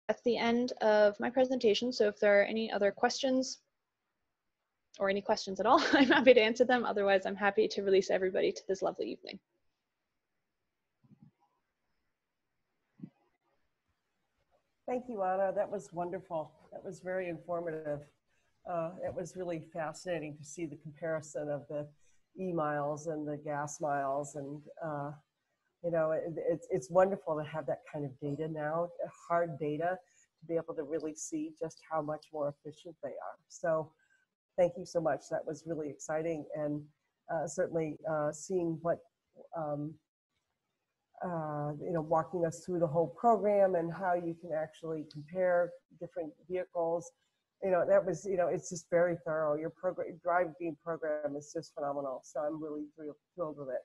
that's the end of my presentation. So if there are any other questions or any questions at all, I'm happy to answer them. Otherwise, I'm happy to release everybody to this lovely evening. Thank you, Anna. That was wonderful. That was very informative. It was really fascinating to see the comparison of the e-miles and the gas miles. And, you know, it's wonderful to have that kind of data now, hard data, to be able to really see just how much more efficient they are. So thank you so much. That was really exciting. And certainly seeing what, you know, walking us through the whole program and how you can actually compare different vehicles. You know, that was, you know, it's just very thorough. Your program, driving program is just phenomenal. So I'm really thrilled with it.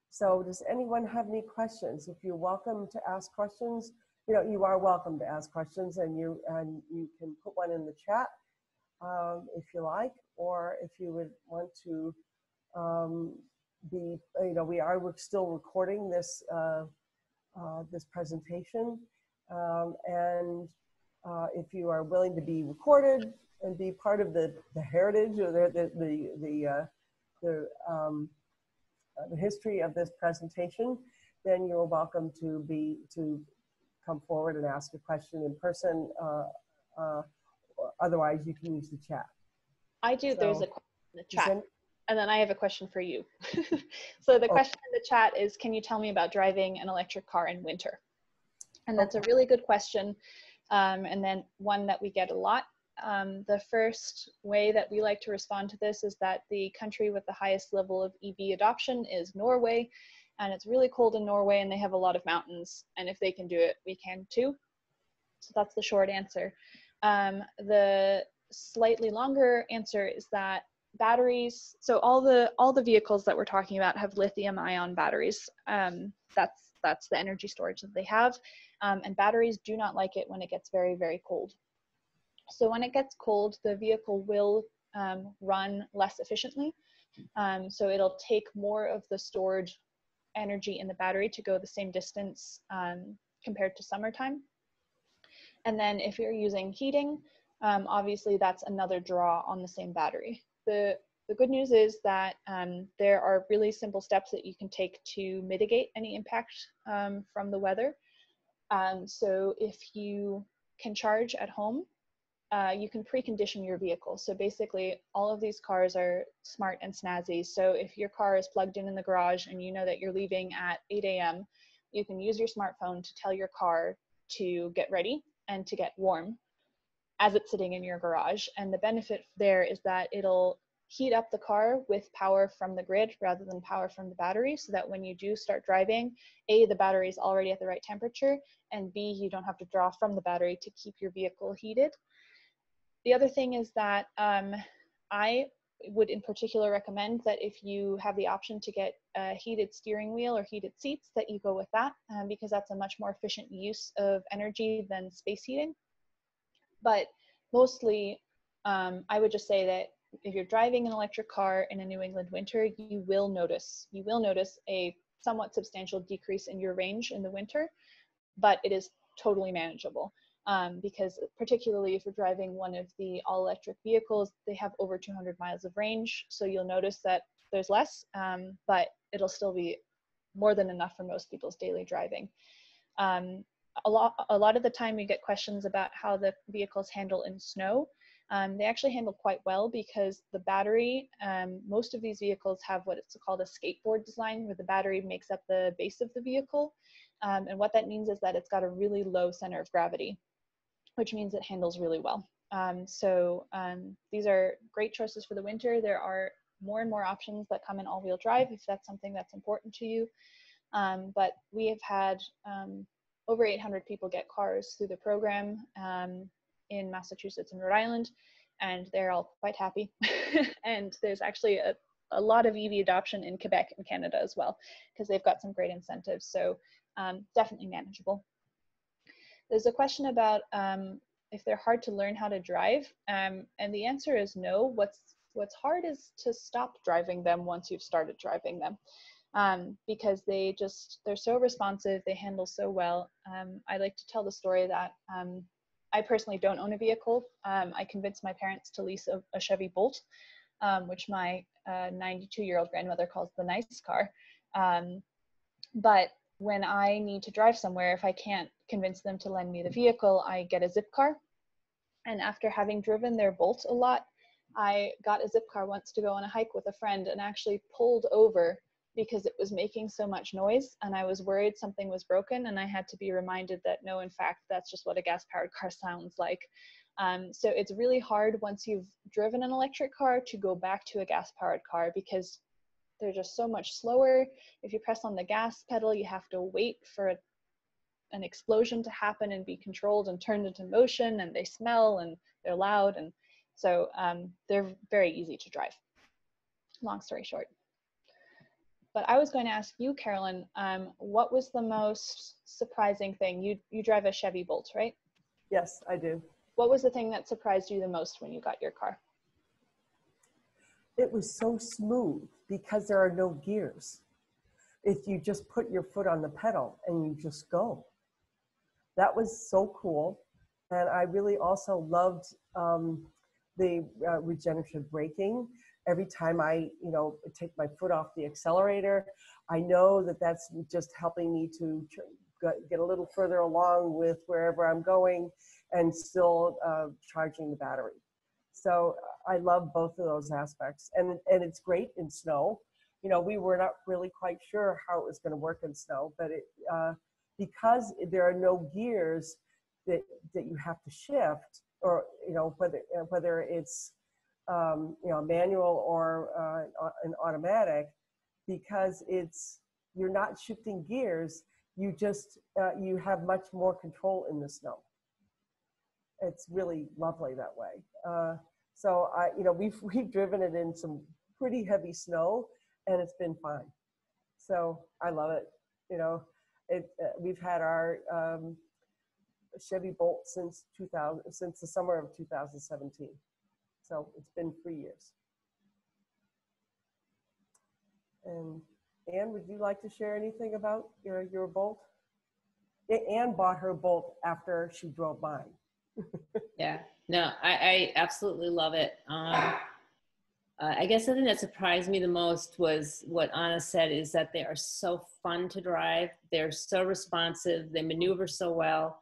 So does anyone have any questions? If you're welcome to ask questions, you know, you are welcome to ask questions, and you can put one in the chat if you like, or if you would want to you know, we're still recording this this presentation, and if you are willing to be recorded and be part of the heritage or the history of this presentation, then you're welcome to come forward and ask a question in person. Otherwise, you can use the chat. I do. So, there's a question in the chat. And then I have a question for you. So the question in the chat is, can you tell me about driving an electric car in winter? And that's a really good question. And then one that we get a lot. The first way that we like to respond to this is that the country with the highest level of EV adoption is Norway. And it's really cold in Norway, and they have a lot of mountains. And if they can do it, we can too. So that's the short answer. The slightly longer answer is that batteries, so all the vehicles that we're talking about have lithium-ion batteries. That's the energy storage that they have, and batteries do not like it when it gets very, very cold. So when it gets cold, the vehicle will run less efficiently. So it'll take more of the stored energy in the battery to go the same distance compared to summertime. And then if you're using heating, obviously that's another draw on the same battery. The good news is that there are really simple steps that you can take to mitigate any impact from the weather. So if you can charge at home, you can precondition your vehicle. So basically, all of these cars are smart and snazzy. So if your car is plugged in the garage and you know that you're leaving at 8 a.m., you can use your smartphone to tell your car to get ready and to get warm as it's sitting in your garage. And the benefit there is that it'll heat up the car with power from the grid rather than power from the battery, so that when you do start driving, A, the battery is already at the right temperature, and B, you don't have to draw from the battery to keep your vehicle heated. The other thing is that I would in particular recommend that if you have the option to get a heated steering wheel or heated seats, that you go with that, because that's a much more efficient use of energy than space heating. But mostly, I would just say that if you're driving an electric car in a New England winter, you will notice a somewhat substantial decrease in your range in the winter, but it is totally manageable. Because particularly if you're driving one of the all-electric vehicles, they have over 200 miles of range, so you'll notice that there's less, but it'll still be more than enough for most people's daily driving. A lot of the time we get questions about how the vehicles handle in snow. They actually handle quite well because the battery, most of these vehicles have what it's called a skateboard design, where the battery makes up the base of the vehicle. And what that means is that it's got a really low center of gravity, which means it handles really well. These are great choices for the winter. There are more and more options that come in all-wheel drive if that's something that's important to you. But we have had over 800 people get cars through the program in Massachusetts and Rhode Island, and they're all quite happy. And there's actually a lot of EV adoption in Quebec and Canada as well, because they've got some great incentives. So definitely manageable. There's a question about if they're hard to learn how to drive, and the answer is no. What's hard is to stop driving them once you've started driving them. because they're so responsive, they handle so well. I like to tell the story that I personally don't own a vehicle. I convinced my parents to lease a Chevy Bolt, which my 92-year-old grandmother calls the nice car. But when I need to drive somewhere, if I can't convince them to lend me the vehicle, I get a zip car. And after having driven their Bolt a lot, I got a zip car once to go on a hike with a friend and actually pulled over because it was making so much noise, and I was worried something was broken, and I had to be reminded that no, in fact, that's just what a gas-powered car sounds like. So it's really hard once you've driven an electric car to go back to a gas-powered car because they're just so much slower. If you press on the gas pedal, you have to wait for an explosion to happen and be controlled and turned into motion, and they smell and they're loud, and so they're very easy to drive, long story short. But I was going to ask you, Carolyn, what was the most surprising thing? You drive a Chevy Bolt, right? Yes, I do. What was the thing that surprised you the most when you got your car? It was so smooth because there are no gears. If you just put your foot on the pedal and you just go. That was so cool. And I really also loved the regenerative braking. Every time I, take my foot off the accelerator, I know that that's just helping me to get a little further along with wherever I'm going and still charging the battery. So I love both of those aspects. And it's great in snow. We were not really quite sure how it was going to work in snow, but because there are no gears that you have to shift, or whether it's manual or an automatic, because you're not shifting gears, you just you have much more control in the snow. It's really lovely that way. So we've driven it in some pretty heavy snow, and it's been fine. So I love it. We've had our Chevy Bolt since the summer of 2017. So it's been 3 years. And Anne, would you like to share anything about your Bolt? Anne bought her Bolt after she drove mine. Yeah, no, I absolutely love it. I guess the thing that surprised me the most was what Anna said, is that they are so fun to drive. They're so responsive. They maneuver so well.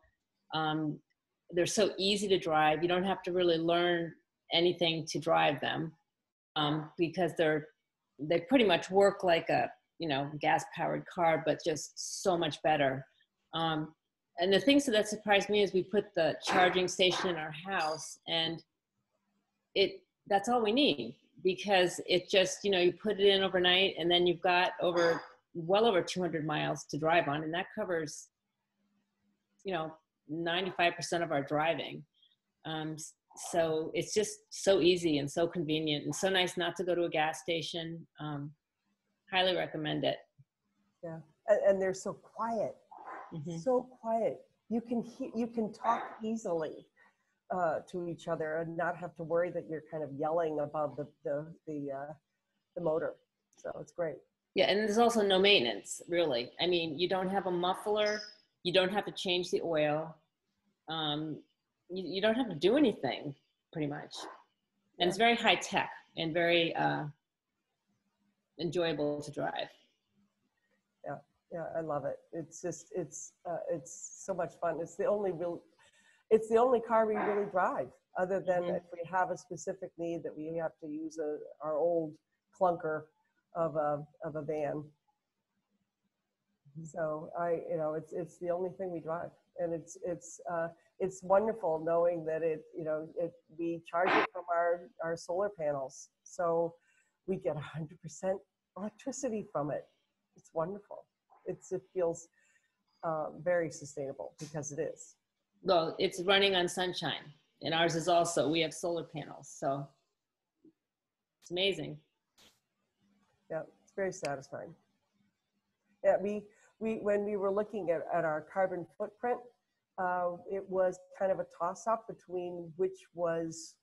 They're so easy to drive. You don't have to really learn anything to drive them because they pretty much work like a gas-powered car, but just so much better. And the things that surprised me is we put the charging station in our house, and that's all we need, because it just, you put it in overnight, and then you've got well over 200 miles to drive on, and that covers 95% of our driving. So it's just so easy and so convenient and so nice not to go to a gas station. Highly recommend it. Yeah, and they're so quiet. Mm-hmm. So quiet. You can talk easily to each other and not have to worry that you're kind of yelling above the motor. So it's great. Yeah, and there's also no maintenance, really. I mean, you don't have a muffler. You don't have to change the oil. You don't have to do anything, pretty much. And it's very high tech and very enjoyable to drive. Yeah, I love it. It's just, it's so much fun. It's the only car we really drive, other than if we have a specific need that we have to use our old clunker of a van. So it's the only thing we drive, and it's wonderful knowing that we charge it from our solar panels, so we get 100% electricity from it. It's wonderful. It feels very sustainable because it is. Well, it's running on sunshine, and ours is also. We have solar panels, so it's amazing. Yeah, it's very satisfying. Yeah, when we were looking at our carbon footprint, it was kind of a toss-up between which was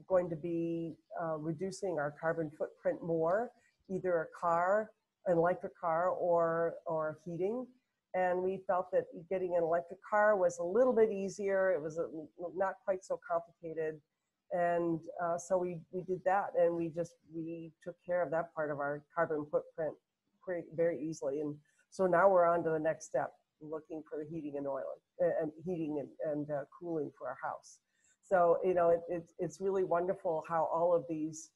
going to be reducing our carbon footprint more, either a car an electric car or heating. And we felt that getting an electric car was a little bit easier. It was not quite so complicated. And so we did that, and we took care of that part of our carbon footprint very easily. And so now we're on to the next step, looking for heating and oil and heating and cooling for our house. So, you know, it's really wonderful how all of these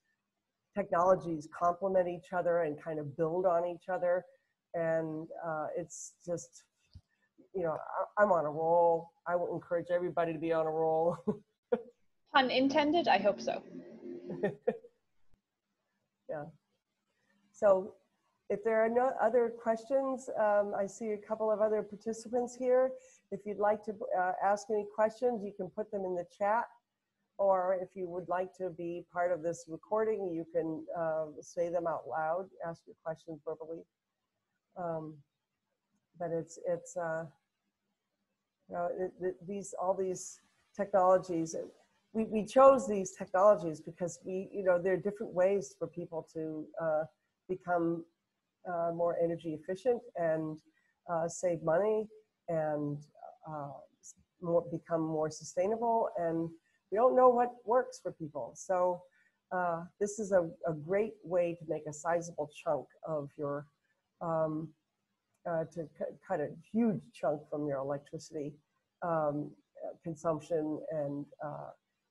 technologies complement each other and kind of build on each other. And it's just, you know, I'm on a roll. I will encourage everybody to be on a roll. Pun intended, I hope so. Yeah. So if there are no other questions, I see a couple of other participants here. If you'd like to ask any questions, you can put them in the chat. Or if you would like to be part of this recording, you can say them out loud, ask your questions verbally. But it's you know, all these technologies. We chose these technologies because you know, there are different ways for people to become more energy efficient and save money and become more sustainable. And we don't know what works for people. So this is a great way to make a sizable chunk of your, to cut a huge chunk from your electricity consumption and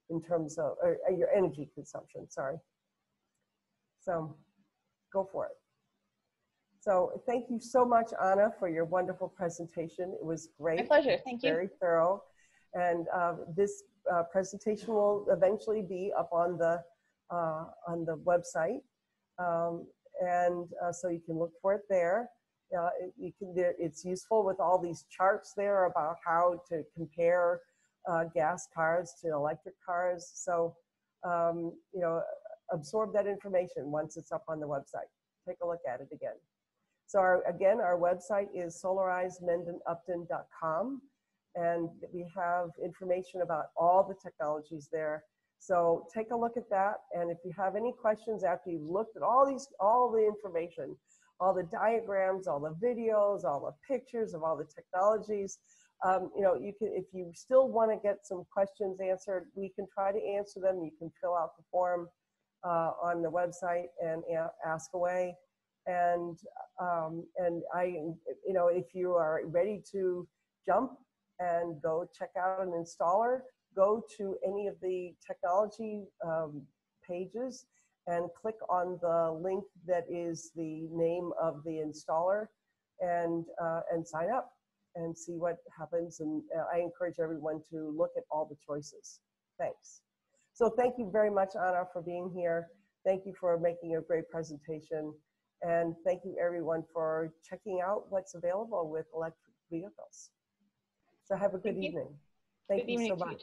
in terms of your energy consumption, sorry. So go for it. So thank you so much, Anna, for your wonderful presentation. It was great. My pleasure, thank you. Very thorough. And this presentation will eventually be up on the website. So you can look for it there. It's useful with all these charts there about how to compare gas cars to electric cars. So, you know, absorb that information once it's up on the website. Take a look at it again. So again, our website is solarizemendonupton.com, and we have information about all the technologies there. So take a look at that. And if you have any questions after you've looked at all the information, all the diagrams, all the videos, all the pictures of all the technologies, you know, you can, if you still want to get some questions answered, we can try to answer them. You can fill out the form on the website and ask away. And you know, if you are ready to jump and go check out an installer, go to any of the technology pages and click on the link that is the name of the installer and sign up and see what happens. And I encourage everyone to look at all the choices. Thanks. So thank you very much, Anna, for being here. Thank you for making a great presentation. And thank you everyone for checking out what's available with electric vehicles. So have a good evening. Thank you so much.